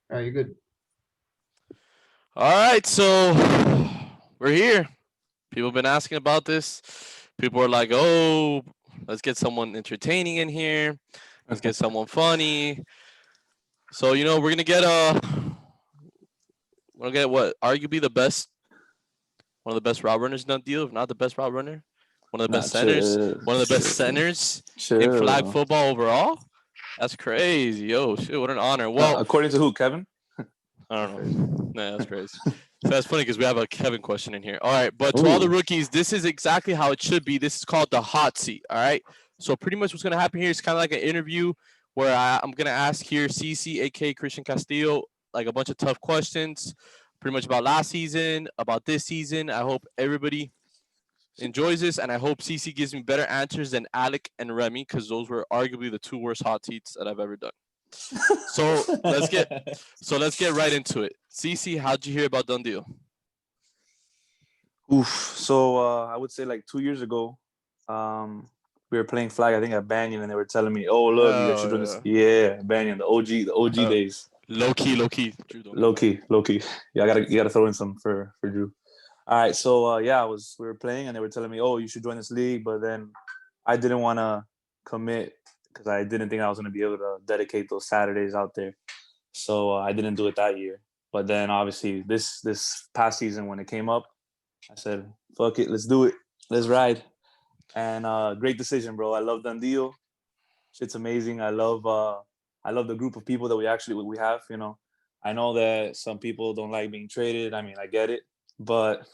All right, you're good. All right, so we're here. People have been asking about this. People are like, "Oh, let's get someone entertaining in here. Let's get someone funny." So we're gonna get what arguably the best, one of the best route runners done deal, if not the best route runner, one of the best Nah, centers, chill, one of the best chill, centers in flag chill. football overall. That's crazy. Yo, shit, what an honor. Well, According to who, Kevin? I That's don't crazy. know. Nah, that's crazy. So that's funny because we have a Kevin question in here. All right, but to all the Ooh, rookies, this is exactly how it should be. This is called the hot seat. All right. So pretty much what's gonna happen here is kind of like an interview where I'm gonna ask here CC, aka Christian Castillo, like a bunch of tough questions, pretty much about last season, about this season. I hope everybody enjoys this, and I hope CC gives me better answers than Alec and Remy because those were arguably the two worst hot seats that I've ever done. So let's get right into it. CC, how'd you hear about Done Deal? oof. So I would say like 2 years ago, we were playing flag. I think at Banyan, and they were telling me, "Oh, look, you guys should Hell join this." yeah. Yeah, Banyan, the OG Uh, days. low key. Drew, don't do Low that. key, low key. Yeah, you gotta throw in some for Drew. All right, so yeah, we were playing, and they were telling me, "Oh, you should join this league," but then I didn't want to commit because I didn't think I was gonna be able to dedicate those Saturdays out there. So I didn't do it that year. But then obviously this past season when it came up, I said, "Fuck it, let's do it, let's ride." And great decision, bro. I love Dundee. Shit's amazing. I love the group of people that we have. I know that some people don't like being traded. I mean, I get it, but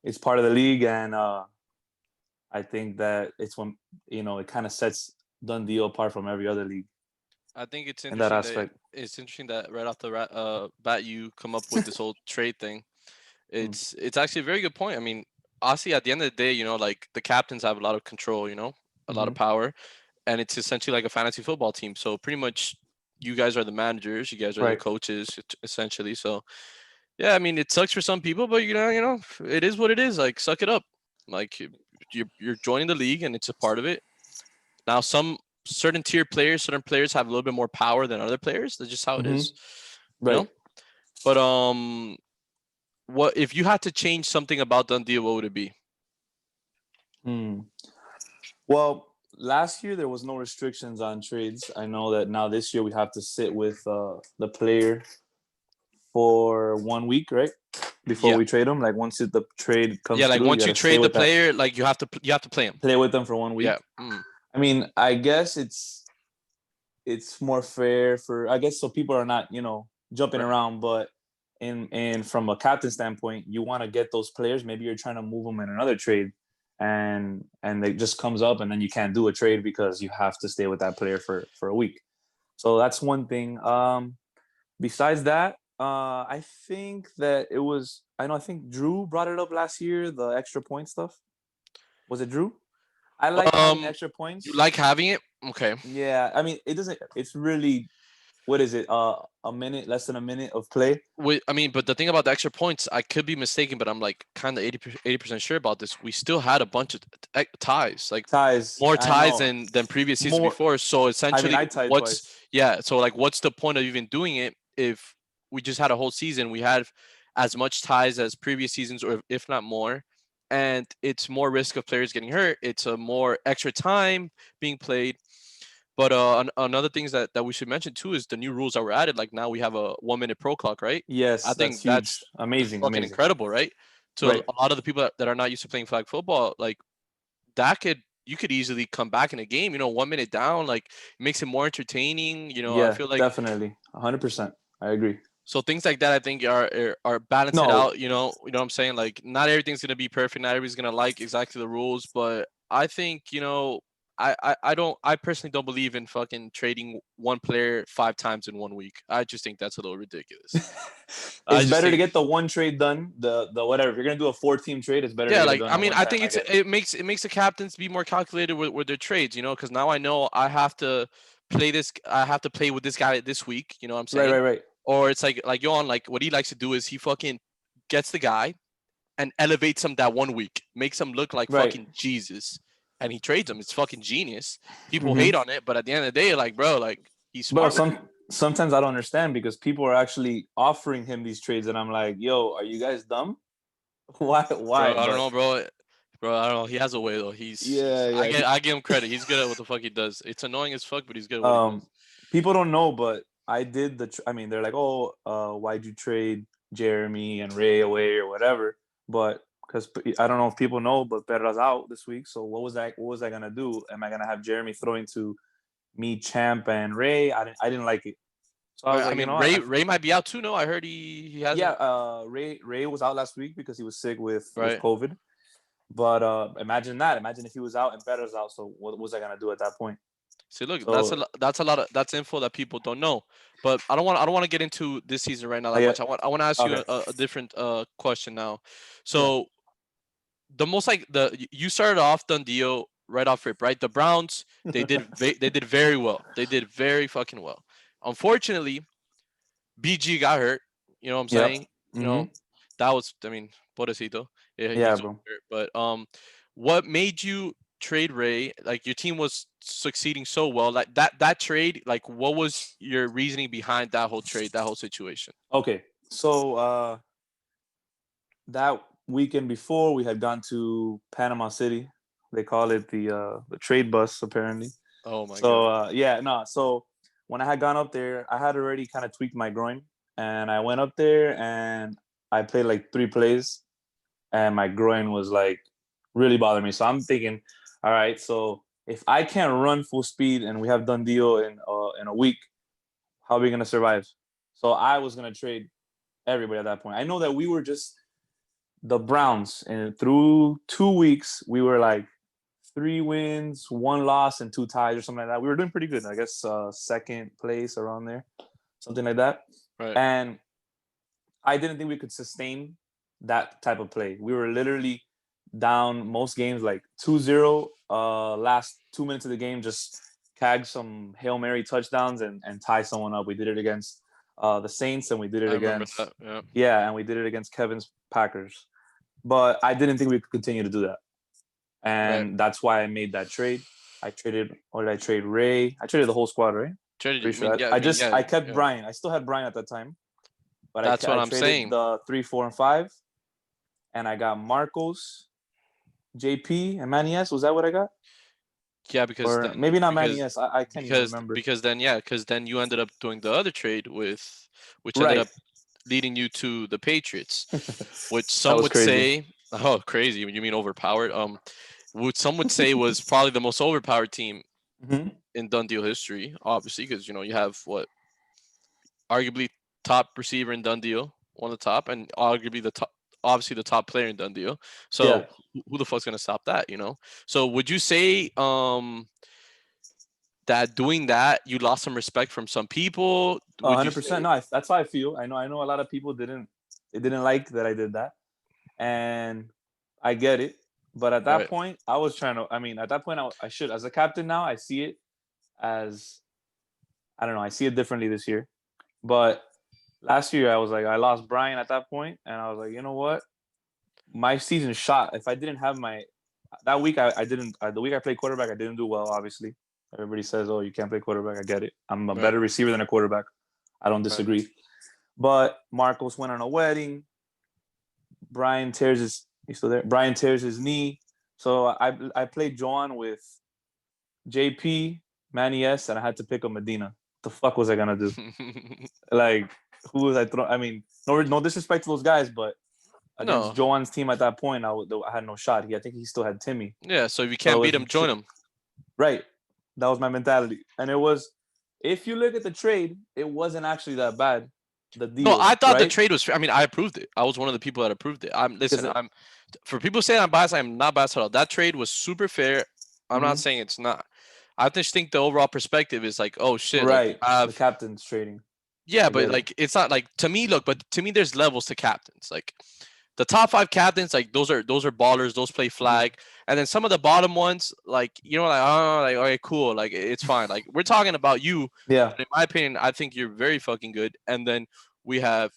it's part of the league, and I think that it's when it kind of sets Dundee apart from every other league I think it's in that interesting that aspect. right off the bat you come up with this whole trade thing. Mm. It's actually a very good point. I mean, honestly, at the end of the day, like the captains have a lot of control. A lot of Hmm. power, and it's essentially like a fantasy football team. So pretty much, you guys are the managers, you guys are the Right. coaches, essentially. So yeah, I mean, it sucks for some people, but it is what it is. Like, suck it up. Like, you're joining the league, and it's a part of it. Now, some certain players have a little bit more power than other players. That's just how it Hmm. is, you Right. know. But what if you had to change something about Dundee? What would it be? Hmm. Well, last year there was no restrictions on trades. I know that now this year we have to sit with the player for 1 week, right? Before Yeah, we trade them. Like once the trade yeah. comes Like through, you once got you to stay trade the with that, player, like you have to play him. play with them for 1 week. Yeah. Mm. I mean, I guess it's more fair for, I guess, so people are not jumping Right. around, but and from a captain standpoint, you want to get those players. Maybe you're trying to move them in another trade, and it just comes up, and then you can't do a trade because you have to stay with that player for a week. So that's one thing. Besides that, I think that it was. I know. I think Drew brought it up last year. The extra point stuff. Was it Drew? I like having Um, extra you points. like having it? Okay. Yeah, I mean, it doesn't. It's really, what is it? A minute, less than a minute of play. I mean, but the thing about the extra points, I could be mistaken, but I'm like kind of 80% sure about this. We still had a bunch of ties, like Ties. more I ties know than previous seasons more. before. So I mean, essentially, I tied what's twice. yeah? So like, what's the point of even doing it if we just had a whole season? We had as much ties as previous seasons, or if not more, and it's more risk of players getting hurt. It's a more extra time being played. But another things that we should mention too is the new rules that were added. Like now we have a 1 minute pro clock, right? I Yes, that's think huge. that's Amazing, fucking amazing. incredible, right? To Right. a lot of the people that are not used to playing flag football, like that could you could easily come back in a game. 1 minute down, like it makes it more entertaining. I Yeah, feel like definitely. 100%. I agree. so things like that. I think are balance it No, out. You know what I'm saying? Like not everything's gonna be perfect. Not everybody's gonna like exactly the rules, but I think I personally don't believe in fucking trading one player 5 times in 1 week. I just think that's a little ridiculous. I it's just better to think get the one trade done. The whatever. If you're gonna do a 4 team trade, it's better to yeah, get it like done I at mean, one I time. think I it's get it. it makes the captains be more calculated with their trades, because now I know I have to play with this guy this week, you know what I'm Right, saying? right, right. Or it's like Johan, like what he likes to do is he fucking gets the guy and elevates him that 1 week, makes him look like Right. fucking Jesus, and he trades him. It's fucking genius. People Hmm. hate on it, but at the end of the day, like bro, like he's Bro, smart with it. sometimes I don't understand because people are actually offering him these trades, and I'm like, yo, are you guys dumb? Why? Bro, Why? I don't But know, bro. Bro, I don't know. He has a way though. yeah, yeah. I give him credit. He's good at what the fuck he does. It's annoying as fuck, but he's good at what he Um, does. people don't know, but I did I mean, they're like, oh, why'd you trade Jeremy and Ray away or whatever? But because I don't know if people know, but Perra's out this week. So what was I gonna do? Am I gonna have Jeremy throwing to me, Champ, and Ray? I didn't like it. So I was Right. I like, you mean, know, Ray might be out too. No, I heard he yeah, hasn't. Ray was out last week because he was sick with Right. COVID. But imagine that. Imagine if he was out and Perra's out. So what was I gonna do at that point? See, look, So that's a lot of that's info that people don't know. But I don't want to get into this season right now that yeah, much. I want to ask you okay, a different question now. yeah, So the most like you started off done deal right off rip, right? The Browns they did very well. They did very fucking well. Unfortunately, BG got hurt. You know what I'm yep, saying? You know mm-hmm. that was I mean, pobrecito. Yeah, Yeah, he's bro. hurt. But what made you trade Ray? Like your team was succeeding so well. Like that trade. Like what was your reasoning behind that whole trade? That whole situation. Okay, so that weekend before we had gone to Panama City. They call it the trade bus apparently. Oh my So god. yeah, no. So when I had gone up there, I had already kind of tweaked my groin, and I went up there and I played like 3 plays, and my groin was like really bothering me. So I'm thinking, all right, so if I can't run full speed and we have done deal in a week, how are we gonna survive? So I was gonna trade everybody at that point. I know that we were just the Browns, and through 2 weeks we were like 3 wins, 1 loss, and 2 ties or something like that. We were doing pretty good. I guess second place around there, something like that. Right. And I didn't think we could sustain that type of play. We were literally down most games like 2-0. Last 2 minutes of the game, just tag some Hail Mary touchdowns and tie someone up. We did it against the Saints, and we did it I remember against that. Yeah. yeah, and we did it against Kevin's Packers. But I didn't think we could continue to do that, Right. and that's why I made that trade. I traded. Or did I trade Ray? I traded the whole squad, right? Traded. Pretty I mean, sure. yeah. I I mean, just yeah. I kept Yeah. Brian. I still had Brian at that time, but That's what I I'm traded saying. the 3, 4, and 5, and I got Marcos, JP, and Manny S. Was that what I got? Yeah, because Or then maybe not Manny S. I can't even remember. because then yeah, because then you ended up doing the other trade with, which ended Right. up leading you to the Patriots, which That some was would crazy. say, oh, crazy. You mean overpowered? What some would say was probably the most overpowered team Mm-hmm. in done deal history, obviously, because you have what arguably top receiver in done deal, one of the top, and arguably the top, obviously the top player in done deal. Yeah. So who the fuck's gonna stop that? So would you say that doing that you lost some respect from some people? Would you 100%. say No, that's how I feel. I know a lot of people didn't like that I did that, and I get it. But at that right? point, I was trying to. I mean, at that point, I should, as a captain now, I see it as I don't know. I see it differently this year. But last year, I was like, I lost Brian at that point, and I was like, you know what? My season shot. If I didn't have my that week, I didn't. The week I played quarterback, I didn't do well. Obviously, everybody says, "Oh, you can't play quarterback." I get it. I'm a Right, better receiver than a quarterback. I don't right. disagree. But Marcos went on a wedding. Brian tears his. He's still there. Brian tears his knee. So I played John with JP, Manny S, and I had to pick up Medina. What the fuck was I gonna do? Like, who was I throwing? I mean, no disrespect to those guys, but against No, Joan's team at that point, I had no shot. I think he still had Timmy. yeah. So if you So can't it beat was him, join him. right. That was my mentality, and it was. If you look at the trade, it wasn't actually that bad. The No, deal, I thought the right? trade was fair. I mean, I approved it. I was one of the people that approved it. I'm Because listen. I'm for people saying I'm biased. I'm not biased at all. That trade was super fair. I'm not mhm, saying it's not. I just think the overall perspective is like, oh shit, like you right, the have captain's trading. yeah, I but get it. like it's not like to me. Look, but to me, there's levels to captains. Like the top five captains, like those are ballers. Those play Mhm. flag, and then some of the bottom ones, like like oh, like okay, cool, like it's fine. Like we're talking about you. Yeah, And in my opinion, I think you're very fucking good. And then we have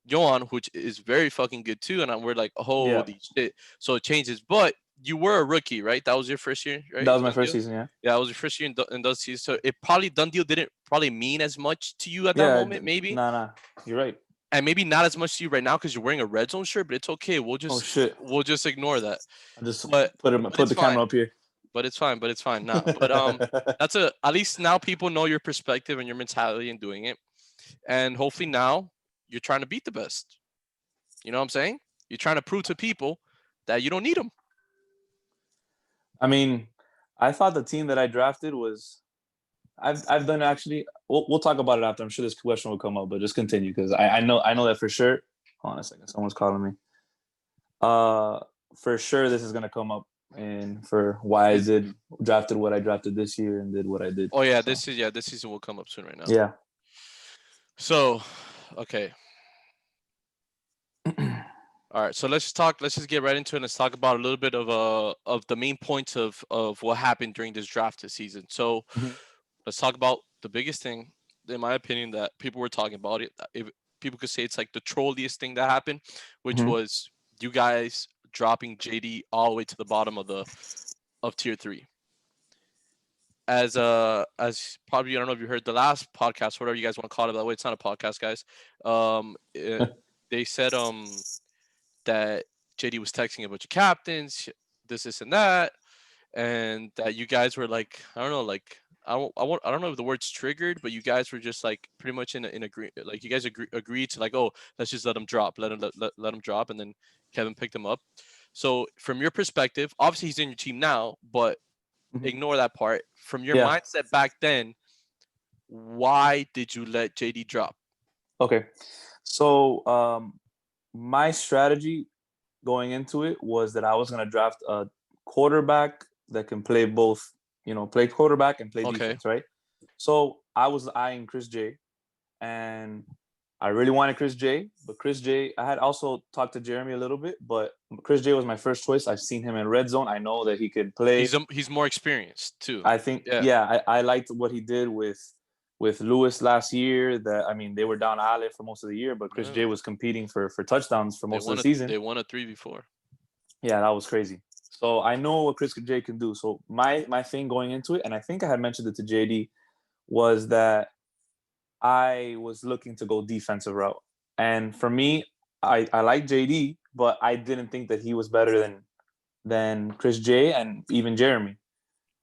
Johan, which is very fucking good too. And we're like, yeah, holy shit. So it changes. But you were a rookie, right? That was your first year, right? That In was my Done first Deal? season. Yeah. Yeah, that was your first year in those seasons. So it probably Done Deal didn't probably mean as much to you at that Yeah. moment, maybe, Nah. You're right. and maybe not as much to you right now because you're wearing a red zone shirt. But it's okay. Oh shit. We'll just ignore that. I just But but put it's the fine. camera up here. But it's fine. But it's fine. Nah. But that's a at least now people know your perspective and your mentality in doing it, and hopefully now you're trying to beat the best. You know what I'm saying? You're trying to prove to people that you don't need them. I mean, I thought the team that I drafted was. I've done actually. We'll talk about it after. I'm sure this question will come up, but just continue because I know that for sure. Hold on a second. Someone's calling me. Uh, for sure this is gonna come up, and for why I did drafted what I drafted this year and did what I did. Oh yeah, So this season will come up soon right now. yeah. So, okay. All right, so let's just talk. Let's just get right into it. Let's talk about a little bit of the main points of what happened during this draft this season. So, Mhm. let's talk about the biggest thing, in my opinion, that people were talking about. It, if people could say it's like the trolliest thing that happened, which Mhm. was you guys dropping JD all the way to the bottom of tier 3. As probably I don't know if you heard the last podcast, whatever you guys want to call it. By the way, it's not a podcast, guys. They said that JD was texting a bunch of captains, this, and that, and that you guys were like, I don't know, like I don't know if the word's triggered, but you guys were just like pretty much in agree, like you guys agreed to like, oh, let's just let him drop, let him drop, and then Kevin picked him up. So from your perspective, obviously he's in your team now, but Mhm. ignore that part. From your Yeah. mindset back then, why did you let JD drop? Okay. So my strategy going into it was that I was gonna draft a quarterback that can play both, play quarterback and play Okay. defense, right? So I was eyeing Chris J, and I really wanted Chris J, but Chris J, I had also talked to Jeremy a little bit, but Chris J was my first choice. I've seen him in red zone. I know that he could play. He's more experienced too. I think, Yeah. yeah, I liked what he did with Lewis last year. That I mean, they were down Ale for most of the year, but Chris Yeah. J was competing for touchdowns for most of the season. They won a 3 before. Yeah, that was crazy. So I know what Chris J can do. So my thing going into it, and I think I had mentioned it to JD, was that I was looking to go defensive route. And for me, I like JD, but I didn't think that he was better than Chris J and even Jeremy.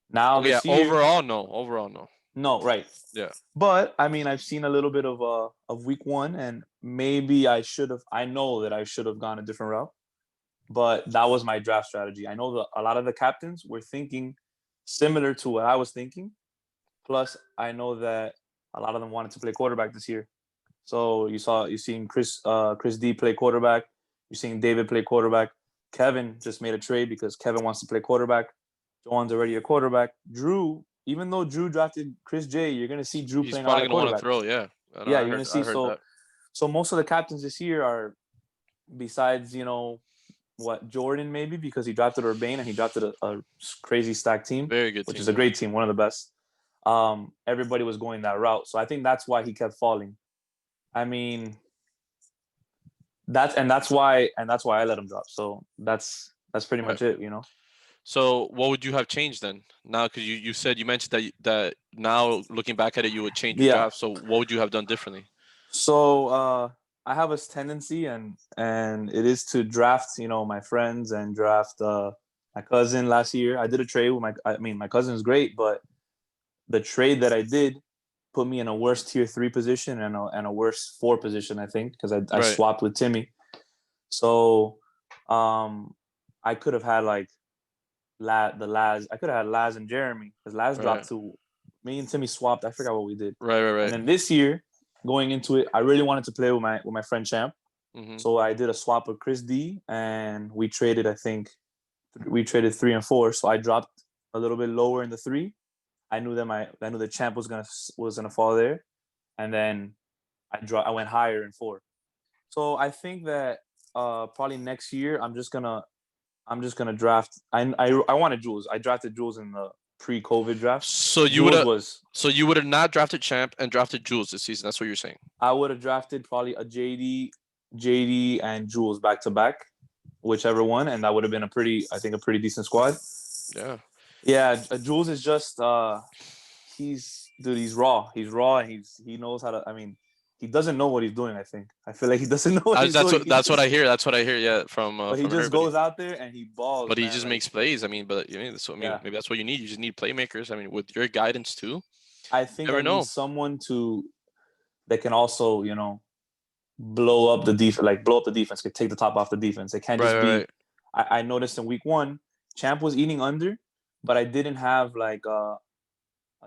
Now Oh yeah, this year, overall no. no, right. Yeah. But I mean, I've seen a little bit of week one, and maybe I should have. I know that I should have gone a different route, but that was my draft strategy. I know that a lot of the captains were thinking similar to what I was thinking. Plus, I know that a lot of them wanted to play quarterback this year. So you seen Chris D play quarterback. You're seeing David play quarterback. Kevin just made a trade because Kevin wants to play quarterback. Joan's already a quarterback. Drew, even though Drew drafted Chris J, you're gonna see Drew He's playing a lot probably of gonna want to quarterback. throw. Yeah, Yeah, you're gonna I see. heard So that. so most of the captains this year are, besides what, Jordan maybe because he drafted Urbane and he drafted a crazy stacked team, Very good which team. is a Yeah. great team, one of the best. Everybody was going that route, so I think that's why he kept falling. I mean, that's why I let him drop. So that's pretty Right. much it. So what would you have changed then? Now, because you said you mentioned that now looking back at it, you would change your Yeah. draft. So what would you have done differently? So I have a tendency, and it is to draft, my friends and draft my cousin last year. I did a trade with my cousin is great, but the trade that I did put me in a worse tier 3 position and a worse 4 position, I think, because I Right. swapped with Timmy. So I could have had like Laz. I could have had Laz and Jeremy because Laz Right. dropped to me and Timmy swapped. I forgot what we did. Right. Right. And Right. then this year, going into it, I really wanted to play with my friend Champ. Mm-hmm. So I did a swap with Chris D, and we traded. I think we traded 3 and 4. So I dropped a little bit lower in the 3. I knew the Champ was gonna fall there, and then I went higher in 4. So I think that probably next year I'm just gonna draft. I wanted Jules. I drafted Jules in the pre-COVID draft. So you would Jules have was not drafted Champ and drafted Jules this season. That's what you're saying. I would have drafted probably a JD and Jules back to back, whichever one, and that would have been I think, a pretty decent squad. Yeah. Yeah, Jules is just he's raw. He's raw, and he knows how to. I mean, he doesn't know what he's doing. I feel like he doesn't know what he's doing. That's what I hear. That's what I hear. Yeah, But he from just everybody. goes out there and he balls, But he man. just Like, makes plays. I mean, but so I mean, yeah, maybe that's what you need. You just need playmakers. I mean, with your guidance too, I you think I never need know. someone that can also, blow up the defense, like blow up the defense, could take the top off the defense. It can't Right, just right, be. right. I noticed in week 1, Champ was eating under, but I didn't have like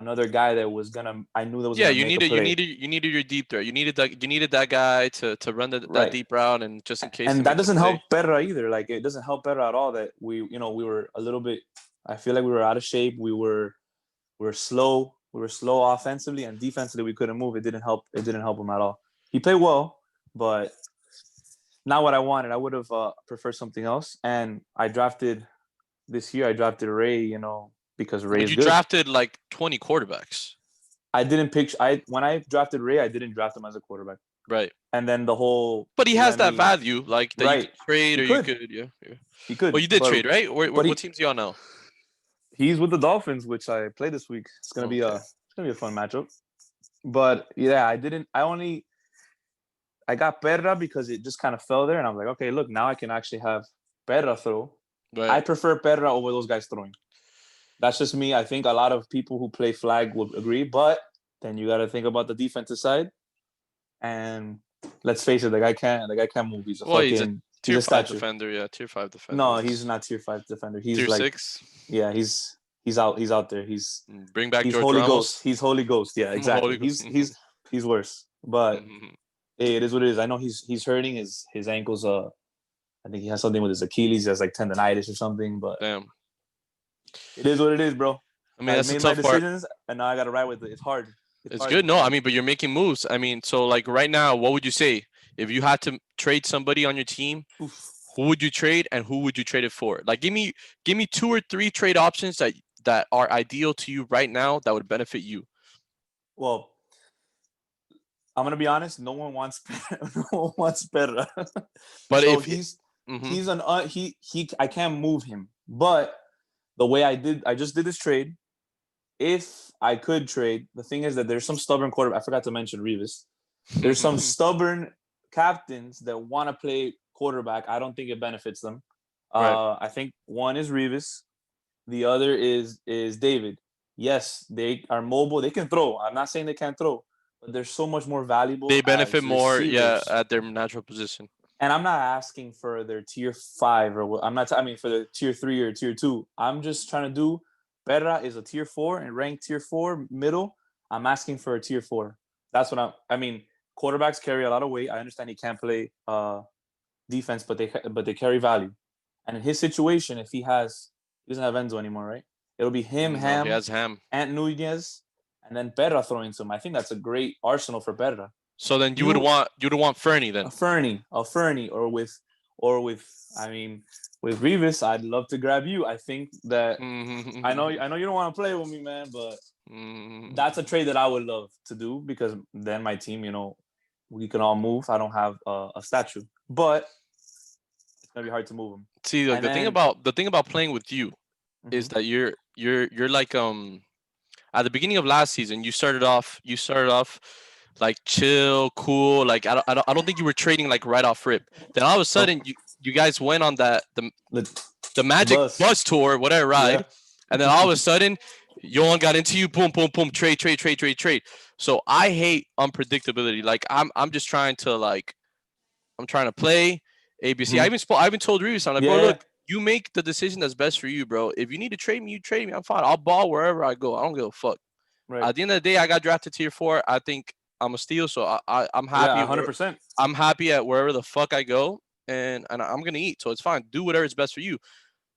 another guy that was gonna. I knew that was Yeah, gonna make a play. you needed your deep threat. You needed that guy to run that Right. deep route and just in case to And that make the doesn't play. help Perra either. Like, it doesn't help Perra at all that we were a little bit. I feel like we were out of shape. We were slow. We were slow offensively, and defensively we couldn't move. It didn't help. It didn't help him at all. He played well, but not what I wanted. I would have preferred something else. And I drafted this year. I drafted Ray. Because Ray But is you good. drafted like 20 quarterbacks. I didn't pick. When I drafted Ray, I didn't draft him as a quarterback. Right. And then the whole But he has that Remy, value, like that you right? could trade He or you could. could, yeah, yeah. He Well, could. you did trade, right? But What team's he on now? he's with the Dolphins, which I play this week. Okay. It's gonna be a fun matchup. But yeah, I didn't. I got Perra because it just kind of fell there, and I'm like, okay, look, now I can actually have Perra throw. I Right. prefer Perra over those guys throwing. That's just me. I think a lot of people who play flag would agree, but then you got to think about the defensive side. And let's face it, the guy can't move. Well, he's a He's tier a five statue. defender. Yeah, tier five defender. No, he's not tier 5 defender. He's Tier like, six. yeah, he's out. He's out there. He's Bring back he's George Holy Ghost. Ramos. He's Holy Ghost. Yeah, exactly. Holy Ghost. He's worse. But hey, it is what it is. I know he's hurting his ankles. I think he has something with his Achilles. He has like tendonitis or something. But Damn. it is what it is, bro. I mean, I that's the made my tough part. decisions, and now I got to ride with it. It's hard. It's It's hard. good. No, I mean, but you're making moves. I mean, so like right now, what would you say if you had to trade somebody on your team? Oof. Who would you trade and who would you trade it for? Like, give me 2 or 3 trade options that are ideal to you right now that would benefit you. Well, I'm gonna be honest. No one wants no one wants Perra. But So if he's an he. I can't move him. But the way I just did this trade. If I could trade, the thing is that there's some stubborn quarterback. I forgot to mention Revis. There's some stubborn captains that want to play quarterback. I don't think it benefits them. right, I think one is Revis, the other is David. Yes, they are mobile. They can throw. I'm not saying they can't throw, but they're so much more valuable they benefit as more, yeah, receivers. at their natural position. And I'm not asking for their tier 5 or I'm not. I mean, for the tier 3 or tier 2. I'm just trying to do. Berra is a tier 4 and ranked tier 4 middle. I'm asking for a tier 4. That's what I mean, quarterbacks carry a lot of weight. I understand he can't play defense, but they carry value. And in his situation, if he doesn't have Enzo anymore, right? It'll be him, No, he Ham, has Ham. Ant Nunez, and then Berra throwing some. I think that's a great arsenal for Berra. So then You you would want Fernie then. a Fernie, or with I mean with Revis, I'd love to grab you. I think that I know you don't want to play with me, man, but that's a trade that I would love to do because then my team, we can all move. I don't have a statue, but it's gonna be hard to move them. See, like And then the thing about playing with you is mhm. that you're like at the beginning of last season you started off like chill, cool. Like I don't think you were trading like right off rip. Then all of a Nope. sudden you guys went on the the the Magic bus, bus tour, whatever yeah. ride, and then all of a sudden Yohan got into you, boom, boom, boom, trade, trade, trade, trade, trade. So I hate unpredictability. Like I'm just trying to I'm trying to play ABC. Mhm. I even told Reeves, I'm like, bro, Yeah, look, you make the decision that's best for you, bro. If you need to trade me, you trade me. I'm fine. I'll ball wherever I go. I don't give a fuck. right. At the end of the day, I got drafted tier 4. I think I'm a steal, so I'm Yeah, happy. 100%. I'm happy at wherever the fuck I go, and I'm gonna eat. So it's fine. Do whatever is best for you.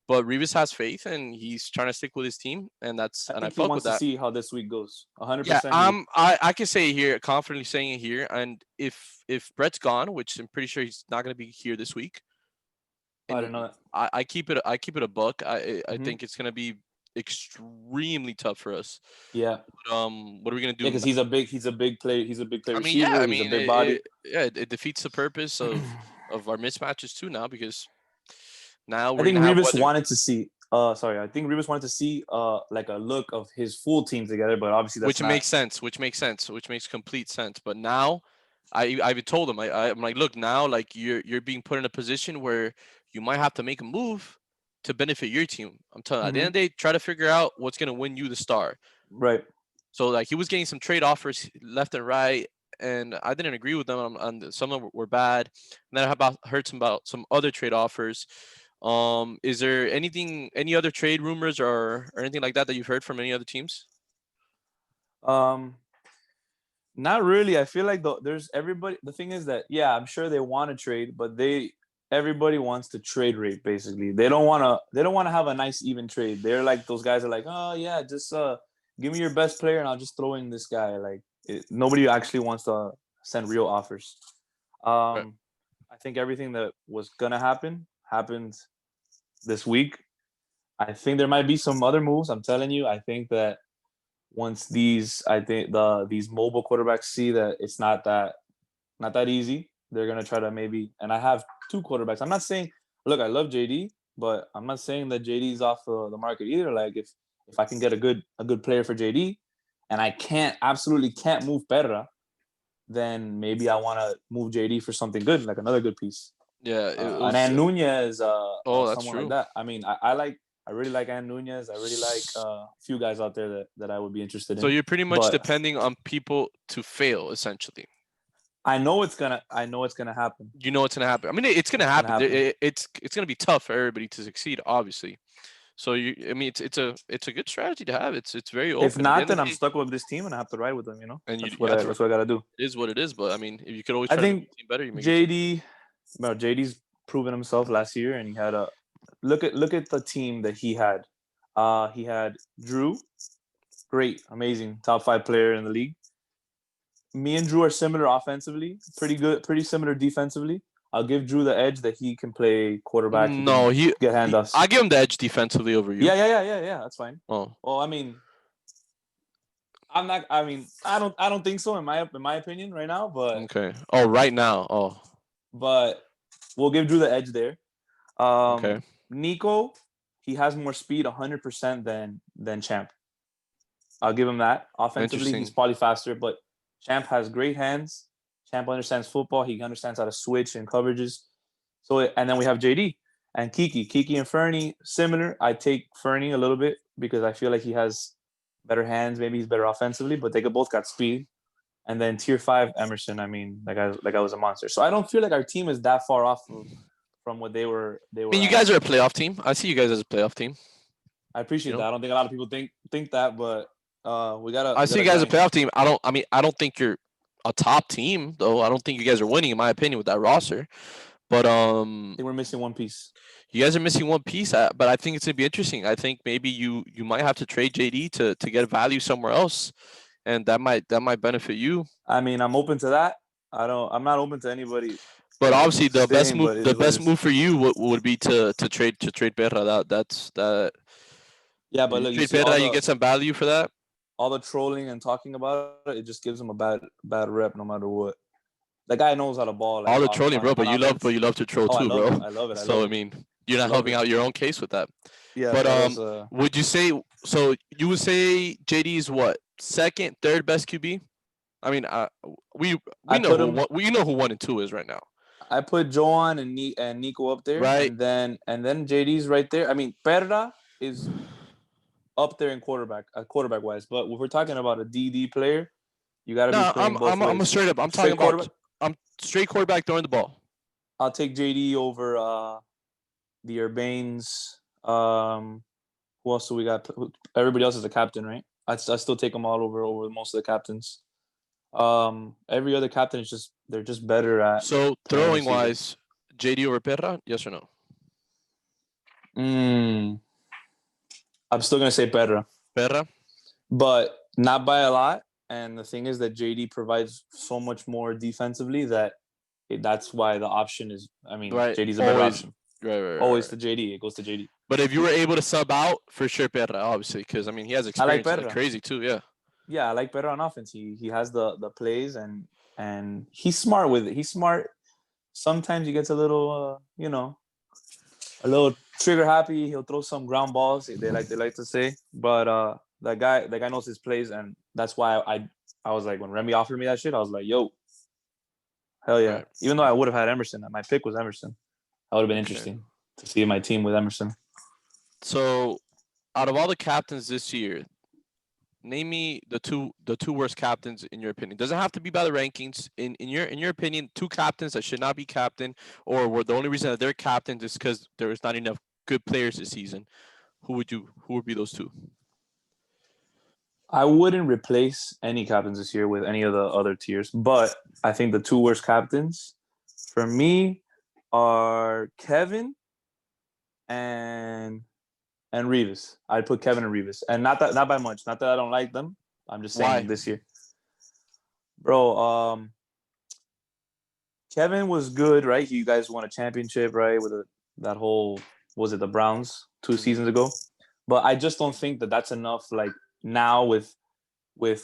But Reeves has faith, and he's trying to stick with his team, I and I think he fuck with wants to that. see how this week goes. Yeah, 100%. He I can say it here confidently saying it here, and if Brett's gone, which I'm pretty sure he's not gonna be here this week, I and don't know that. I keep it a buck. I Hmm. think it's gonna be extremely tough for us. Yeah, But, what are we gonna yeah, do? because he's a big play. He's a big play I mean, yeah, receiver. He's a big body. it defeats the purpose of our mismatches too now because Now I we're think gonna have Rivas weather, wanted to see. I think Rivas wanted to see like a look of his full team together, but obviously that's which not. makes sense, which makes complete sense. But now, I even told him, I'm like, look, now like you're being put in a position where you might have to make a move to benefit your team. I'm telling you, at the end Hmm. of the day, try to figure out what's gonna win you the star. Right. So like he was getting some trade offers left and right, and I didn't agree with them. On some of them were bad. And then I about heard some other trade offers. Is there any other trade rumors or anything like that that you've heard from any other teams? Um, Not really. I feel like there's everybody. The thing is that yeah, I'm sure they want to trade, but everybody wants to trade rate basically. They don't want to have a nice even trade. They're like those guys are like, oh yeah, just give me your best player and I'll just throw in this guy. Like nobody actually wants to send real offers. Right. I think everything that was gonna happen happened this week. I think there might be some other moves. I'm telling you. I think that once these mobile quarterbacks see that it's not that easy, they're gonna try to maybe. And I have two quarterbacks. I'm not saying, look, I love JD, but I'm not saying that JD is off the market either. Like if I can get a good player for JD, and I absolutely can't move Perra, then maybe I want to move JD for something good, like another good piece. Yeah, it And was. An Nunez, Oh, that's someone like true. that. I mean, I really like An Nunez. I really like a few guys out there that I would be interested So in. you're pretty much But depending on people to fail, essentially. I know it's gonna happen. You know what's gonna happen. I mean, it's gonna It's gonna happen. happen. It's gonna be tough for everybody to succeed, obviously. So I mean, it's a good strategy to have. It's very If open. At the not, end of then the I'm day, stuck with this team and I have to ride with them. and That's you what have I to. that's what I gotta do. It is what it is. But I mean, if you could always I try to make think your team better, you make your team better. JD, well, JD's proven himself last year, and he had a look at the team that he had. He had Drew, great, amazing, top 5 player in the league. Me and Drew are similar offensively, pretty good, pretty similar defensively. I'll give Drew the edge that he can play quarterback. He No, can get handoffs. I give him the edge defensively over you. Yeah. That's fine. Oh, Well, I mean, I'm not. I mean, I don't think so in my opinion right now. But okay. Oh, right now. Oh, but we'll give Drew the edge there. okay. Nico, he has more speed, 100% than Champ. I'll give him that. Offensively, he's Interesting. probably faster, but Champ has great hands. Champ understands football. He understands how to switch and coverages. So and then we have JD and Kiki. Kiki and Fernie similar. I take Fernie a little bit because I feel like he has better hands. Maybe he's better offensively, but they both got speed. And then tier 5 Emerson. I mean, like I was a monster. So I don't feel like our team is that far off from what they were they I were mean, you at. guys are a playoff team. I see you guys as a playoff team. I You appreciate know, that. I don't think a lot of people think that, but we gotta I we see you gotta guys as a grind. playoff team. I don't. I mean, I don't think you're a top team though. I don't think you guys are winning, in my opinion, with that roster. But I think we're missing one piece. you guys are missing one piece. But I think it's gonna be interesting. I think maybe you might have to trade JD to get value somewhere else, and that might benefit you. I mean, I'm open to that. I'm not open to anybody But obviously, the best staying, move but it the is what it best is. move for you would be to trade Berra. That Yeah, if but you look, you trade see Berra, you get some value for that. all the trolling and talking about it. It just gives him a bad rep, no matter what. The guy knows how to ball, like All the off trolling, bro. on But offense. you love to troll Oh, I too, love it. bro. I love it. I So love I it. mean, you're I not love helping it. out your own case with that. Yeah, But Perez. would you say so? You would say JD is what, second, third best QB? I mean, we we I know put who him. one, we know who 1 and 2 is right now, I put Joan and Nico up there, right? and then JD's right there. I mean, Perra is up there in quarterback wise. But if we're talking about a DD player, you got to be No, playing both I'm a ways. straight up. I'm talking Straight about quarterback. I'm straight quarterback throwing the ball. I'll take JD over the Urbanes. Who else do we got? Everybody else is a captain, right? I still take them all over most of the captains. Every other captain is just they're just better at So playing the throwing season. wise, JD over Perra, yes or no? Mm, I'm still gonna say better, Perra, but not by a lot. And the thing is that JD provides so much more defensively that's why the option is. I mean, right? JD's a better Always, option. right. Always to JD. It goes to JD. But if you were able to sub out, for sure Perra, obviously, because I mean he has I like experience like Perra. crazy too. Yeah. Yeah, I like better on offense. He has the plays and he's smart with it. He's smart. Sometimes he gets a little a little trigger happy. He'll throw some ground balls. They like to say, but that guy knows his plays, and that's why I was like when Remy offered me that shit, I was like, yo, hell yeah. Right. Even though I would have had Emerson, my pick was Emerson. That would have been Okay. interesting to see my team with Emerson. So, out of all the captains this year, name me the two worst captains in your opinion. Doesn't have to be by the rankings. In your opinion, two captains that should not be captain, or were the only reason that they're captains is because there was not enough good players this season. Who would be those two? I wouldn't replace any captains this year with any of the other tiers, but I think the two worst captains for me are Kevin and Reeves. I'd put Kevin and Reeves, and not by much. Not that I don't like them. I'm just saying Why? this year, bro. Kevin was good, right? You guys won a championship, right? With that whole was it the Browns 2 seasons Mhm. ago? But I just don't think that that's enough. Like now with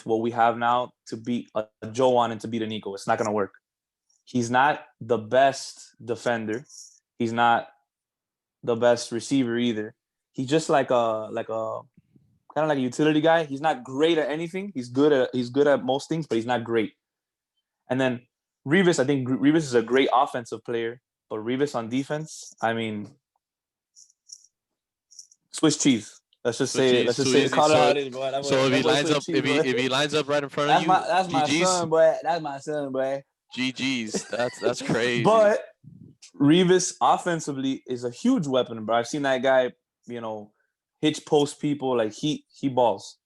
what we have now to beat a Joan and to beat a Nico, it's not gonna work. He's not the best defender. He's not the best receiver either. He's just like a kind of like a utility guy. He's not great at anything. He's good at most things, but he's not great. And then Revis, I think Revis is a great offensive player, but Revis on defense, I mean, Swiss cheese. Let's just Switch say it. cheese Let's just too say it. easy. Call it how So it is, boy. That boy, so if he that boy lines Swiss up cheese, if he boy. if he lines up right in front of That's you, my GG's. son, boy. That's my son, boy. GG's. That's crazy. But Revis offensively is a huge weapon, bro. I've seen that guy, hitch post people like he balls.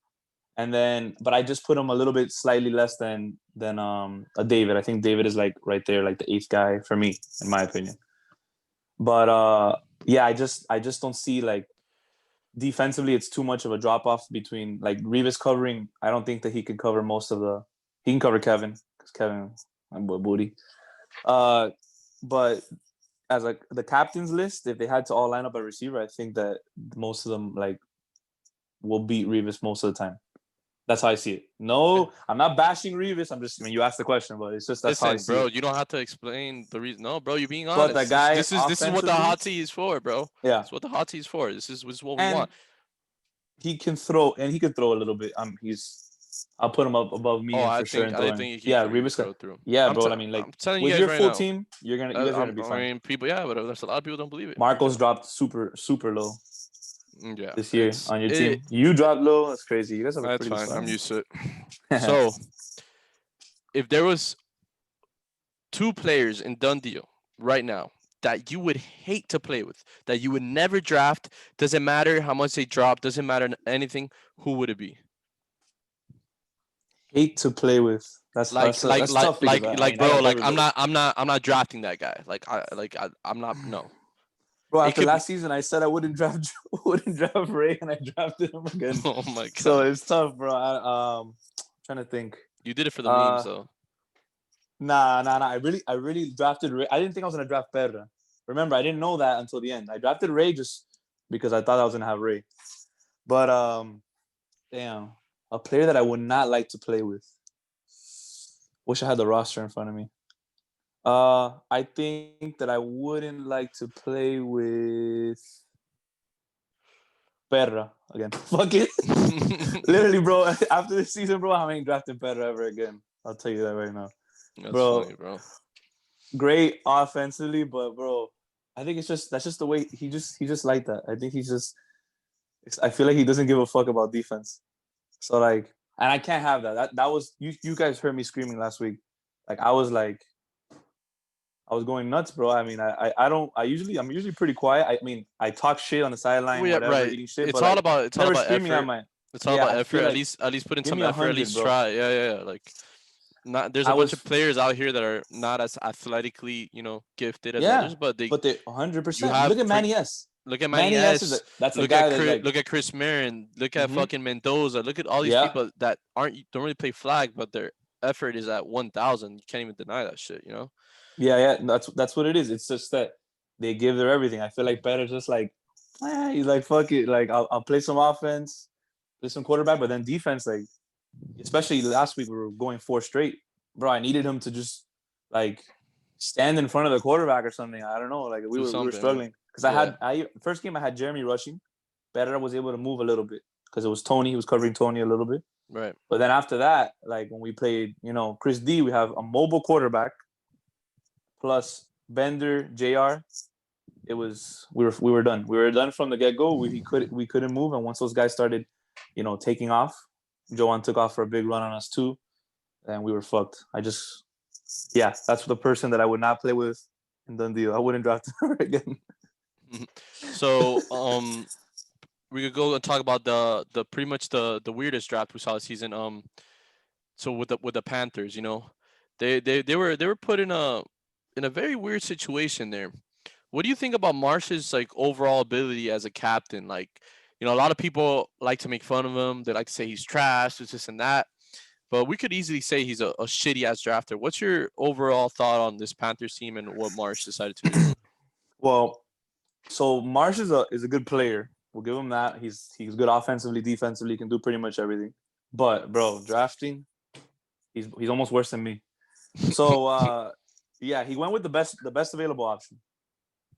And then, but I just put him a little bit slightly less than a David. I think David is like right there, like the eighth guy for me, in my opinion. But yeah, I just don't see like defensively, it's too much of a drop off between like Revis covering. I don't think that he could cover most of the. He can cover Kevin because Kevin, my boy Booty. Uh, but as like the captains list, if they had to all line up a receiver, I think that most of them like will beat Revis most of the time. That's how I see it. No, I'm not bashing Revis. I'm just, I mean, you asked the question, but it's just that's how I Listen, see bro, it. you don't have to explain the reason. No, bro, you're being But the honest. This guy this is this is what the offensively, hot seat is for, bro. yeah, This is what the hot seat is for. This is what we and want. he can throw, and he can throw a little bit. I'll put him up above Oh, me I for sure think in I throwing. think Yeah, you could Revis, throw through. yeah, I'm t- bro. I mean, like I'm telling you with guys your right full now. team, you guys are gonna be I fine. mean, people, yeah, but there's a lot of people don't believe it. Marcos dropped super super low Yeah, this year it's on your it. team. You dropped low. That's crazy. You guys have a That's pretty good fine. I'm squad. used to it. So, if there was two players in done deal right now that you would hate to play with, that you would never draft, doesn't matter how much they drop, doesn't matter anything, who would it be? Hate to play with. Like like That's like tough because like I like mean I bro, got like David I'm Lowe. not I'm not I'm not drafting that guy. I'm not, no. Bro, It after could be. last season, I said I wouldn't draft wouldn't draft Ray, and I drafted him again. Oh my So god. it's tough, bro. Trying to think. You did it for the memes Uh, though. nah. I really drafted Ray. I didn't think I was gonna draft Perra. Remember, I didn't know that until the end. I drafted Ray just because I thought I was gonna have Ray. But damn, a player that I would not like to play with. Wish I had the roster in front of me. I think that I wouldn't like to play with Perra again. Fuck it. Literally, bro. After this season, bro, I ain't drafting Perra ever again. I'll tell you that right now, That's bro. funny, bro. Great offensively, but bro, I think that's just the way he just like that. I think I feel like he doesn't give a fuck about defense. So like, and I can't have that. That was you guys heard me screaming last week. Like I was going nuts, bro. I mean, I'm usually pretty quiet. I mean, I talk shit on the Well, sideline, yeah, whatever, right. eating shit, but like It's all never about screaming at effort. my. It's all Yeah, about I effort. feel like At least put in give some me a effort. At hundred, least bro. try. Yeah. Like, not there's a I bunch of was players out here that are not as athletically, gifted as yeah, others, but but they you 100%. have Look at for Manny S. look at Manny Manny S S. that's a guy that like Look at Chris Marin. Look at mm-hmm, fucking Mendoza. Look at all these yeah, people that don't really play flag, but their effort is at 1,000. You can't even deny that shit. yeah. That's what it is. It's just that they give their everything. I feel like Petter's just like he's like fuck it. Like I'll play some offense, play some quarterback, but then defense like especially last week we were going four straight. Bro, I needed him to just like stand in front of the quarterback or something. I don't know. Like we Do were something. struggling. because I first game I had Jeremy rushing. Better was able to move a little bit because it was Tony. He was covering Tony a little bit. Right. But then after that, like when we played, Chris D, we have a mobile quarterback plus Bender, JR. We were done. We were done from the get go. We couldn't move, and once those guys started, taking off, Joan took off for a big run on us too, and we were fucked. That's the person that I would not play with in done deal. I wouldn't draft her again. So we could go and talk about the pretty much the weirdest draft we saw this season. So with the Panthers, they were put in a very weird situation there. What do you think about Marsh's like overall ability as a captain? Like, a lot of people like to make fun of him. They like to say he's trash, this and that. But we could easily say he's a shitty ass drafter. What's your overall thought on this Panthers team and what Marsh decided to do? Well, so Marsh is a good player. We'll give him that. He's good offensively, defensively. He can do pretty much everything. But bro, drafting, he's almost worse than me. So he went with the best available option.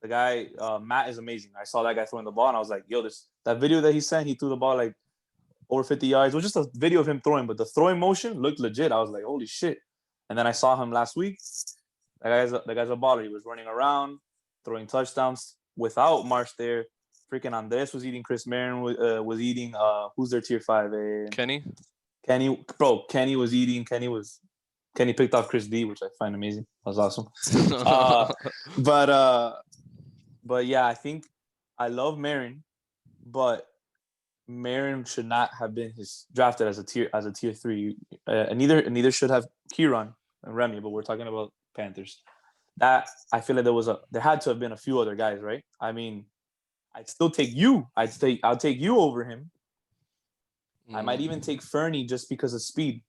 The guy Matt is amazing. I saw that guy throwing the ball, and I was like, "Yo, that video that he sent, he threw the ball like over 50 yards. It was just a video of him throwing, but the throwing motion looked legit. I was like, holy shit!" And then I saw him last week. That guy's a baller. He was running around, throwing touchdowns without Marsh there. Freaking Andres was eating. Chris Marin was eating. Who's their tier 5? Kenny, Kenny was eating. Kenny picked off Chris D, which I find amazing. That was awesome. But yeah, I think I love Marin, but Marin should not have been drafted as a tier 3, and neither should have Kieran and Remy. But we're talking about Panthers. That I feel like there had to have been a few other guys, right? I mean, I'd still take you. I'll take you over him. I might even take Fernie just because of speed.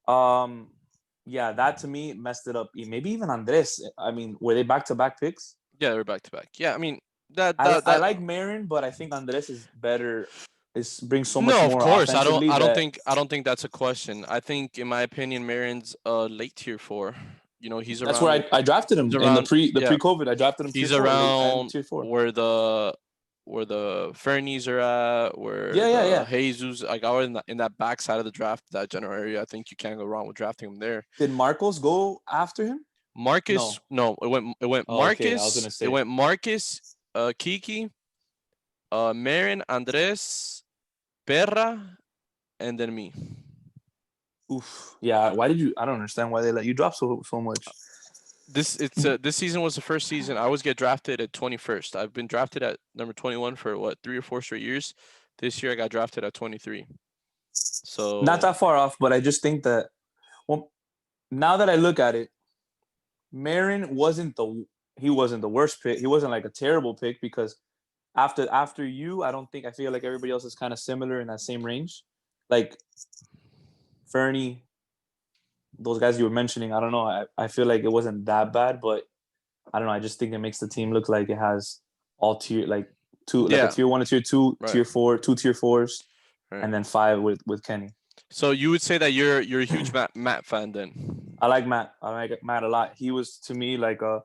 Yeah, that to me messed it up. Maybe even Andres. I mean, were they back-to-back picks? Yeah, they were back-to-back. Yeah, I mean I like Marin, but I think Andres is better. Brings so much no, of more course. offensively. I don't think that's a question. I think, in my opinion, Marin's late tier 4. He's That's around. where I drafted him in the pre-COVID. I drafted him He's tier 4, around tier 4. where the Fernies are at, where Yeah. Jesus, like I was in that back side of the draft, that general area. I think you can't go wrong with drafting him there. Did Marcos go after him? Marcus, no, it went Marcus. Okay, I was gonna say. It went Marcus, Kiki, Marin, Andres, Perra, and then me. Oof. Yeah. Why did you? I don't understand why they let you drop so much. This season was the first season I always get drafted at 21st. I've been drafted at number 21 for 3 or 4 straight years. This year I got drafted at 23. So not that far off, but I just think that, well, now that I look at it, Marin wasn't the worst pick. He wasn't like a terrible pick because after you, I feel like everybody else is kind of similar in that same range. Like Fernie, those guys you were mentioning, I don't know. I feel like it wasn't that bad, but I don't know. I just think it makes the team look like it has all tier, like two, like a tier 1 and tier 2, right. Tier 4, 2 tier 4s, right. And then 5 with Kenny. So you would say that you're a huge Matt fan then? I like Matt. I like Matt a lot. He was to me like a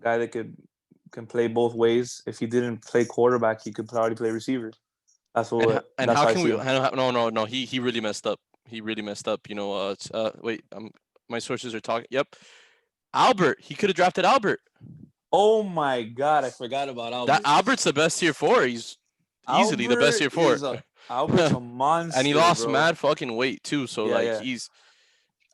guy that can play both ways. If he didn't play quarterback, he could probably play receiver. That's what. And how can we? No. He really messed up. He really messed up. Wait. My sources are talking. Yep. Albert. He could have drafted Albert. Oh my God! I forgot about Albert. That Albert's the best tier 4. He's easily the best tier 4. Albert's a monster. And he lost mad fucking weight too. So he's.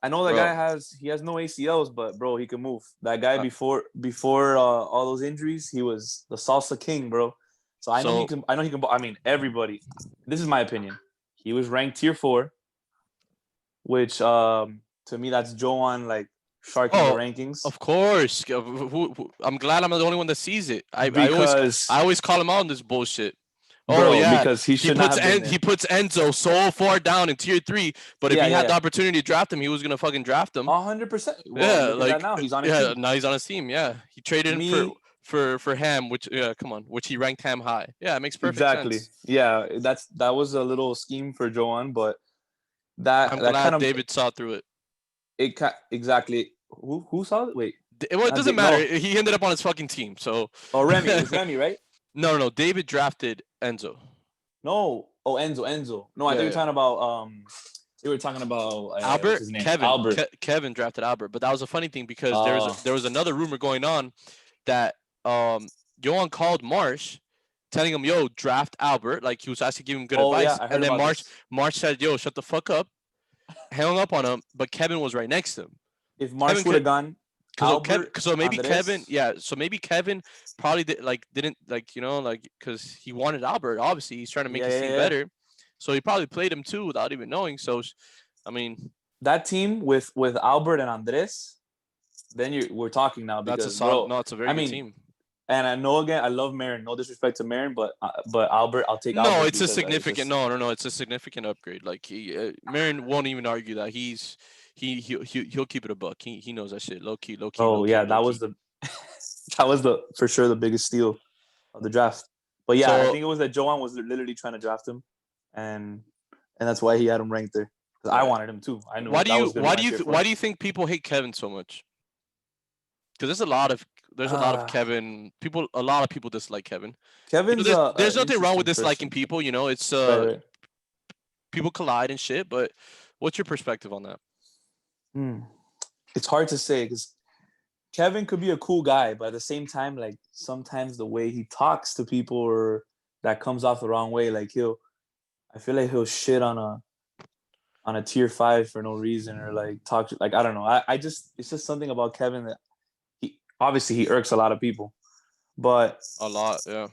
I know that guy has no ACLs, but bro, he can move. That guy before all those injuries, he was the salsa king, bro. So I know he can. I mean, everybody. This is my opinion. He was ranked tier 4, which to me that's Joan like sharking the rankings. Of course. I'm glad I'm the only one that sees it. I always call him out on this bullshit. Bro, yeah, because he puts Enzo so far down in tier 3, but if he had the opportunity to draft him, he was gonna fucking draft him. 100%. Yeah, like now he's on his team. Now he's on his team. Yeah, he traded him for Ham, which which he ranked Ham high. Yeah, it makes perfect sense. Yeah, that was a little scheme for Joan, but I'm glad David saw through it. Exactly. Who saw it? Wait, Well, it Not doesn't matter. no. He ended up on his fucking team. So Oh, Remy. It was Remy, right? no. David drafted Enzo. No. Oh, Enzo. No, I think Yeah, you're yeah. talking about. You were talking about what's Albert, his name? Albert. Kevin drafted Albert, but that was a funny thing because Uh, there was another rumor going on that Johan called Marsh, telling him, "Yo, draft Albert." Like he was actually giving him good oh yeah, advice, I heard and then about this. Marsh said, "Yo, shut the fuck up," hung up on him. But Kevin was right next to him. If Kevin Marsh would could. have gone, So Kevin, Albert, so maybe Kevin, Andres. yeah. So maybe Kevin probably didn't like because he wanted Albert. Obviously, he's trying to make Yeah, his yeah, team yeah. better. So he probably played him too without even knowing. So, I mean, That team with Albert and Andres, then we're talking now that's a because solid. bro, No, it's a very I good mean, team. and I know again, I love Marin. No disrespect to Marin, but Albert, I'll take No, Albert it's a because it's significant. just No. It's a significant upgrade. Like Marin won't even argue that he'll keep it a buck. He knows that shit. Low key, low key, low oh key, yeah, low that was key. the that was the for sure the biggest steal of the draft. But yeah, I So think it was that Joan was literally trying to draft him, and that's why he had him ranked there. Because I right. wanted him too. I knew that was gonna be my tier Why four. do you think people hate Kevin so much? Because there's a lot of Uh, Kevin people. A lot of people dislike Kevin. Kevin's There's a nothing wrong with interesting disliking person. people. It's Right, right. people collide and shit. But what's your perspective on that? Hmm. It's hard to say because Kevin could be a cool guy, but at the same time, like sometimes the way he talks to people or that comes off the wrong way, like I feel like he'll shit on a tier 5 for no reason or like talk like I don't know. I just it's just something about Kevin that he obviously he irks a lot of people, but A lot, yeah.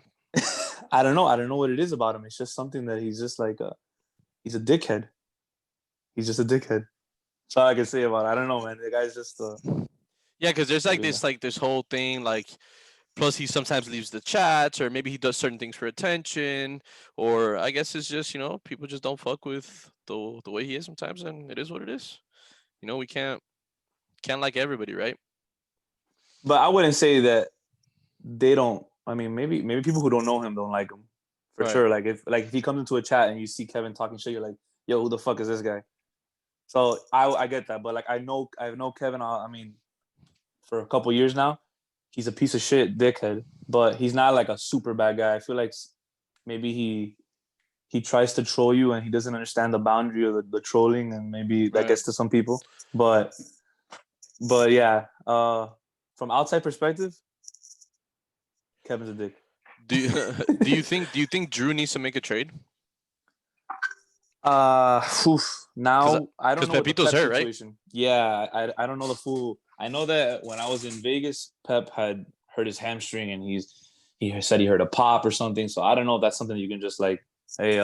I don't know. I don't know what it is about him. It's just something that he's just like he's a dickhead. He's just a dickhead. That's all I can say about it. I don't know, man. The guy's just Yeah, because there's I don't know. like this whole thing like plus he sometimes leaves the chats or maybe he does certain things for attention or I guess it's just people just don't fuck with the way he is sometimes and it is what it is. We can't like everybody, right? But I wouldn't say that they don't. I mean, maybe people who don't know him don't like him for Right. sure. Like if he comes into a chat and you see Kevin talking shit, you're like, yo, who the fuck is this guy? So I get that, but like I know Kevin. I mean, for a couple years now, he's a piece of shit dickhead, but he's not like a super bad guy. I feel like maybe he tries to troll you and he doesn't understand the boundary of the trolling, and maybe that Right. gets to some people. But yeah, from outside perspective, Kevin's a dick. Do you, do you think Drew needs to make a trade? Because Now I don't know what the Pepito's Pep hurt, right? situation. Yeah, I don't know the full. I know that when I was in Vegas, Pep had hurt his hamstring and he said he heard a pop or something. So I don't know if that's something you can just like, hey,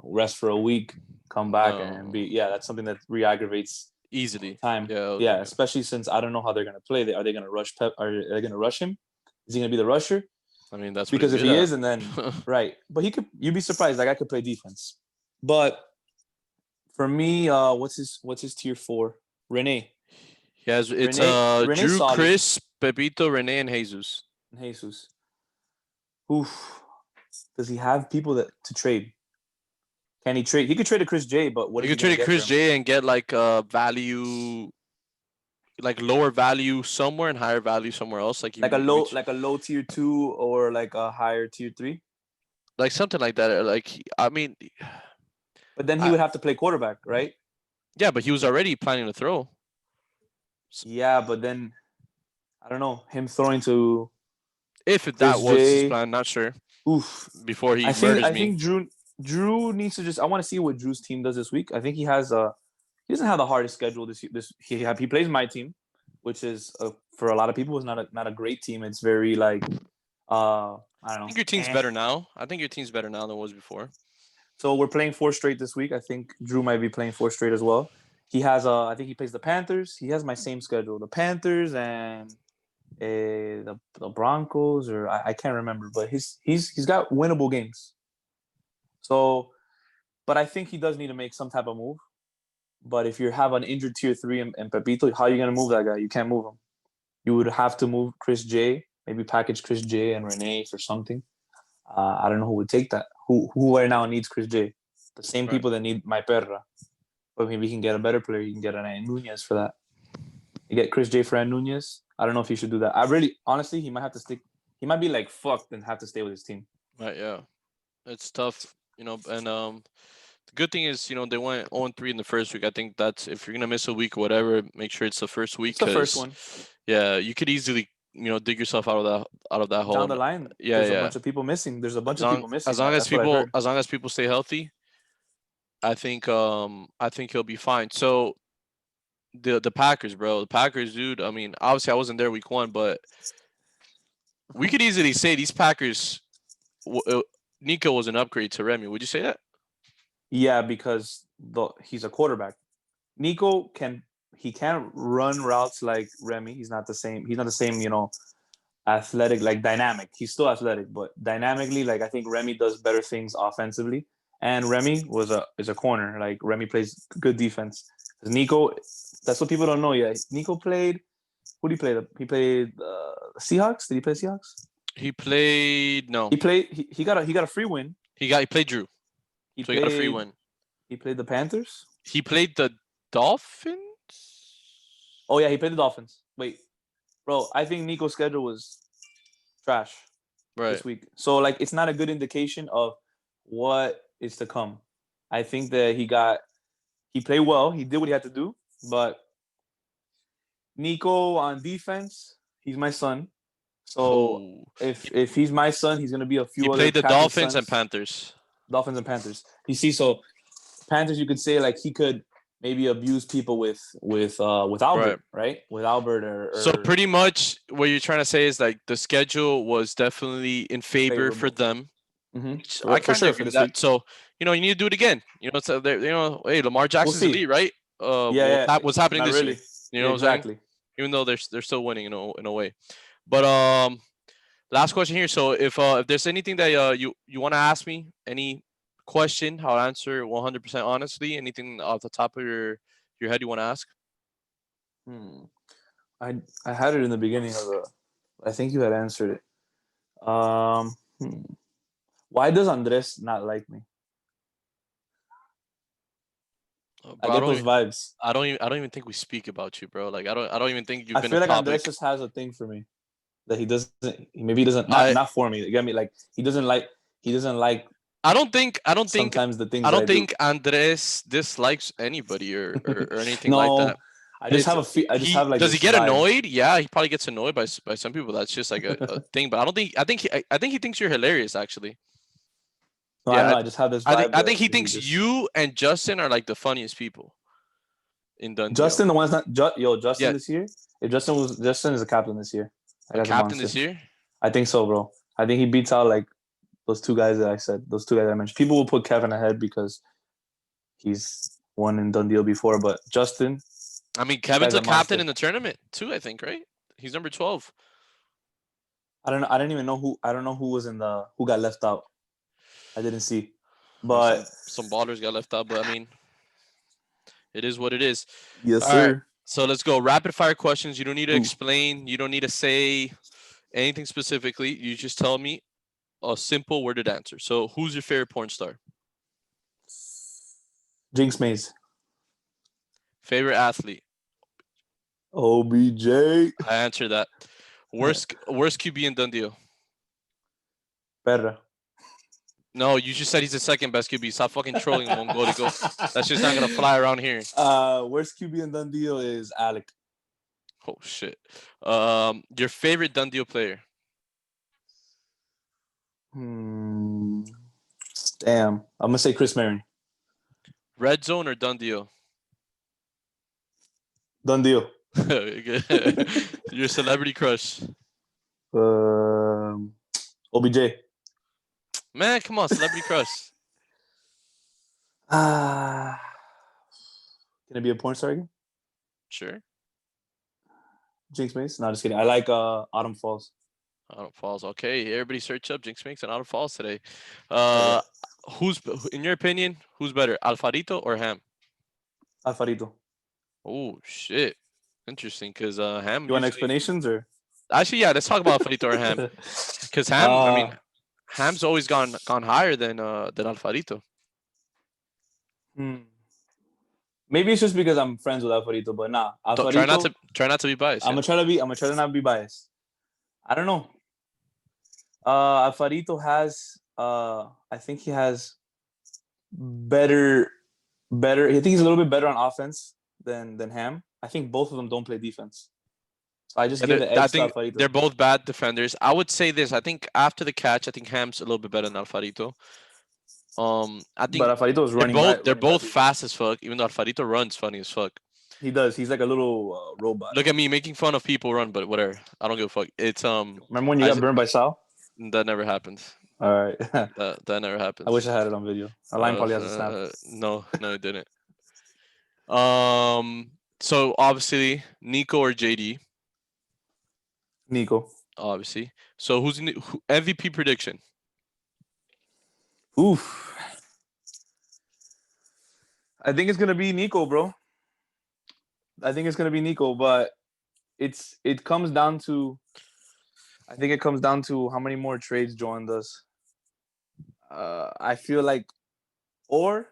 rest for a week, come back and be. No, Yeah, that's something that re-aggravates easily. time. Yeah, Yeah, okay. especially since I don't know how they're gonna play. Are they gonna rush Pep? Are they gonna rush him? Is he gonna be the rusher? I mean, that's what he's Because if good he at. is, and then right, but he could. You'd be surprised. Like I could play defense, but for me, what's his tier 4? Rene. He has it's Rene's Drew, solid. Chris, Pepito, Rene, and Jesus. And Jesus. Oof. Does he have people that to trade? Can he trade? He could trade a Chris J, but what You is he could gonna trade get for Chris him? J and get like value, like lower value somewhere and higher value somewhere else. Like Like you a low, reach like a low tier 2 or like a higher tier 3. like something like that. Like I mean, But then he I, would have to play quarterback, right? yeah, but he was already planning to throw. Yeah, but then I don't know him throwing to If that Chris was his J. plan, not sure. Oof. Before he I think murders I me. think Drew needs to just. I want to see what Drew's team does this week. I think he has a. He doesn't have the hardest schedule this. He plays my team, which is for a lot of people is not a great team. It's very like I don't I know. think your team's better now. I think your team's better now than it was before. So we're playing 4 straight this week. I think Drew might be playing 4 straight as well. He has I think he plays the Panthers. He has my same schedule. The Panthers and the Broncos, or I can't remember, but he's got winnable games. So, but I think he does need to make some type of move. But if you have an injured tier 3 and Pepito, how are you gonna move that guy? You can't move him. You would have to move Chris J. Maybe package Chris J and Rene for something. I don't know who would take that. Who right now needs Chris J? The same Right. people that need my perra. But maybe he can get a better player. You can get an Nunez for that. You get Chris J. Fran Nunez. I don't know if he should do that. Honestly, he might have to stick. He might be like fucked and have to stay with his team. Right, yeah. It's tough, and the good thing is, they went 0-3 in the first week. I think that's if you're gonna miss a week or whatever, make sure it's the first week It's the first because one. yeah, you could easily dig yourself out of that hole. Down the line, Yeah, there's a yeah. bunch of people missing. There's a bunch As of long people as missing. long as That's what I've people heard. as long as people stay healthy, I think he'll be fine. So the Packers, bro, the Packers, dude. I mean, obviously I wasn't there week 1, but we could easily say these Packers. Nico was an upgrade to Remy. Would you say that? Yeah, because he's a quarterback. Nico can't run routes like Remy. He's not the same. He's not the same. Athletic, like dynamic. He's still athletic, but dynamically, like I think Remy does better things offensively. And Remy is a corner. Like Remy plays good defense. Nico, that's what people don't know yet. Nico played. Who did he play? He played Seahawks. Did he play Seahawks? He played no. He played. He got a free win. He played Drew, He so he got a free played. win. He played the Panthers. He played the Dolphins. Oh yeah, he played the Dolphins. Wait, bro, I think Nico's schedule was trash Right. this week. So like it's not a good indication of what is to come. I think that he played well. He did what he had to do, but Nico on defense, he's my son. So Oh. if he's my son, he's gonna be a He few other played the captain's Dolphins and sons. Panthers. Dolphins and Panthers. You see, so Panthers, you could say like he could maybe abuse people with Albert, right? With Albert or So pretty much what you're trying to say is like the schedule was definitely in favor for favorable. them. Mm-hmm. I For kind of sure agree for with this that. week. So you need to do it again. So hey, Lamar We'll Jackson's see. elite, right? Yeah. What's happening Not this year? really. You know what I'm saying? Exactly. Even though they're still winning in a way. But last question here. So if there's anything that you want to ask me, any question, I'll answer 100% honestly. Anything off the top of your head you want to ask? Hmm. I had it in the beginning of the. I think you had answered it. Why does Andres not like me? I Bro, get those vibes. I don't even think we speak about you, bro. Like I don't even think you've I been a feel like Andres topic. just has a thing for me that he doesn't. Maybe he doesn't. Not I not for me. You get me? Like he doesn't like. He doesn't like I don't think I don't think sometimes the things I that I don't do. think Andres dislikes anybody or anything like No, that. I just It's have I just he have like does he this get vibe. annoyed? Yeah, he probably gets annoyed by some people. That's just like a thing. But I think he thinks you're hilarious actually. No, I don't Yeah, know. I just have this I vibe think that he he thinks just. you and Justin are like the funniest people in Dundee. Justin, the one's not. Justin Yeah, this year. If Justin is a captain this year. That a guy's a captain monster. this year. I think so, bro. I think he beats out like those two guys that I said. Those two guys I mentioned. People will put Kevin ahead because he's won in Dundee before, but Justin, I mean, that Kevin's guy's a a captain monster. in the tournament too. I think right. He's number 12. I don't know. I didn't even know who. I don't know who was in the who got left out. I didn't see, Some but some ballers got left out, but I mean, it is what it is. yes, All right. sir. So let's go. Rapid fire questions. You don't need to Ooh. explain. You don't need to say anything specifically. You just tell me a simple worded answer. So who's your favorite porn star? Jinx Maze. Favorite athlete? OBJ. I answered that. Worst QB in Dundee. Perra. No, you just said he's the second best QB. Stop fucking trolling him. One goal to go. That's just not gonna fly around here. Worst QB in Dundee is Alec. Oh shit. Your favorite Dundee player? Damn. I'm gonna say Chris Marion. Red zone or Dundee? Dundee. Your celebrity crush? OBJ. Man, come on, celebrity crush. Can it be a porn star again? Sure. Jinx Mace? No, just kidding. I like Autumn Falls. Autumn Falls. Okay, everybody search up Jinx Makes and Autumn Falls today. Okay. Who's in your opinion? Who's better, Alfarito or Ham? Alfarito. Oh shit, interesting. Cause Ham You want usually. explanations or? Actually, yeah. Let's talk about Alfarito or Ham. Cause Ham, I mean, Ham's always gone higher than Alfarito. Maybe it's just because I'm friends with Alfarito, but nah, Don't Alfarito. try not to be biased. I'm Yeah. gonna try to be. I'm gonna try to not be biased. I don't know. Alfarito has. I think he has better. Better. I think he's a little bit better on offense than Ham. I think both of them don't play defense. So I just Yeah, give the I edge to think they're Alfarito. both bad defenders. I would say this. I think after the catch, I think Ham's a little bit better than Alfarito. I think But Alfarito is running right, they're running right both people. fast as fuck. Even though Alfarito runs funny as fuck. He does. He's like a little robot. Look at me making fun of people run, but whatever. I don't give a fuck. It's Remember when you I got burned by Sal? that never happened. All right. That never I happened. wish I had it on video. Our line probably has a snap. No, it didn't. So obviously Nico or JD, Nico. obviously. So who's MVP prediction? Oof. I think it's gonna be Nico, bro. I think it's gonna be Nico, but it comes down to. I think it comes down to how many more trades Joan does. I feel like, or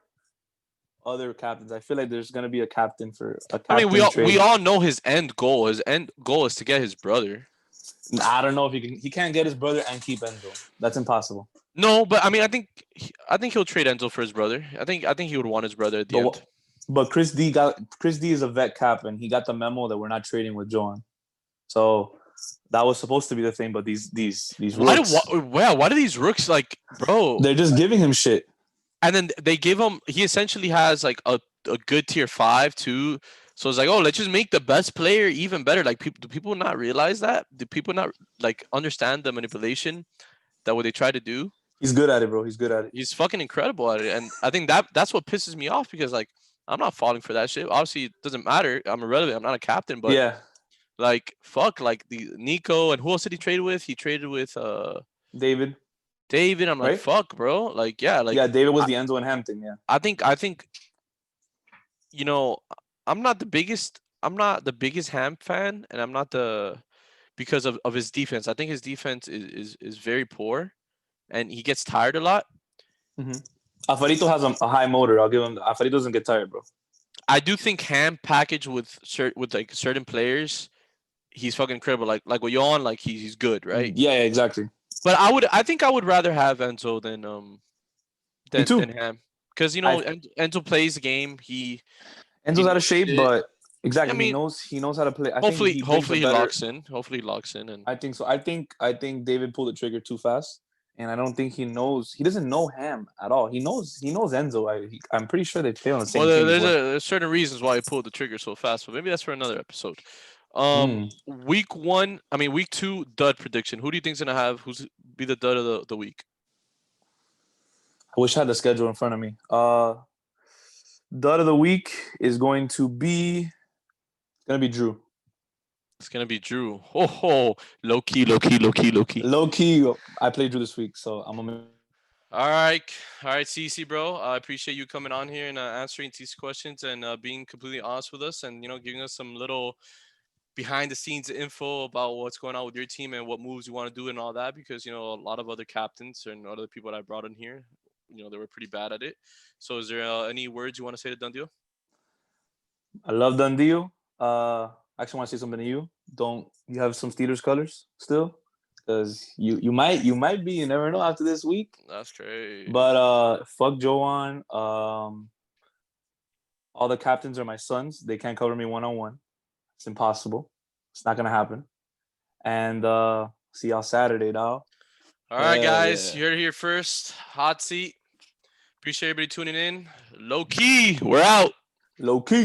other captains. I feel like there's gonna be a captain for a I mean, captain we trade. all know his end goal. His end goal is to get his brother. I don't know if he can. He can't get his brother and keep Enzo. That's impossible. No, but I mean, I think he'll trade Enzo for his brother. I think he would want his brother at the end. But Chris D is a vet cap, and he got the memo that we're not trading with Joan. So that was supposed to be the thing. But these rooks, Why do these rooks like, bro? they're just giving him shit. And then they give him. He essentially has like a good tier 5 too. So it's like, oh, let's just make the best player even better. Like, do people not realize that? Do people not like understand the manipulation that what they try to do? He's good at it, bro. He's good at it. He's fucking incredible at it, and I think that's what pisses me off because like I'm not falling for that shit. Obviously, it doesn't matter. I'm irrelevant. I'm not a captain, but Yeah, like fuck, like the Nico and who else did he trade with? He traded with David. David. I'm like Right? fuck, bro. Like yeah, like Yeah, David was the Enzo and Ham thing. Yeah. I think you know I'm not the biggest Ham fan, and I'm not the because of his defense. I think his defense is very poor, and he gets tired a lot. Mm-hmm. Alfarito has a high motor. I'll give him. Alfarito doesn't get tired, bro. I do think Ham package with like certain players, he's fucking incredible. Like with Yon, like he's good, right? Yeah, exactly. But I think I would rather have Enzo Me too. than Ham because Enzo plays the game. Enzo's out of shape, but I exactly mean, he knows how to play. I think hopefully he brings a he better. locks in. Hopefully he locks in, and I think so. I think David pulled the trigger too fast, and I don't think he knows. He doesn't know Ham at all. He knows Enzo. I'm pretty sure they play on the same well, team. there's certain reasons why he pulled the trigger so fast, but maybe that's for another episode. Week 1, I mean week 2 dud prediction. Who do you think's gonna have? Who's be the dud of the week? I wish I had the schedule in front of me. Dud of the week is going to be Drew. It's gonna be Drew. Oh, low key. Low key, I played Drew this week, so I'm gonna. All right, CC, bro. I appreciate you coming on here and answering these questions and being completely honest with us, and giving us some little behind the scenes info about what's going on with your team and what moves you want to do and all that. Because a lot of other captains and other people that I brought in here, they were pretty bad at it. So, is there any words you want to say to Dundio? I love Dundio. I actually want to say something to you. You have some Steelers colors still? Because you might be, you never know after this week. That's great. But fuck Joan. All the captains are my sons. They can't cover me one-on-one. It's impossible. It's not gonna happen. And see y'all Saturday, dog. All right, guys, you heard it here first. Hot seat. Appreciate everybody tuning in. Low key, we're out. Low key.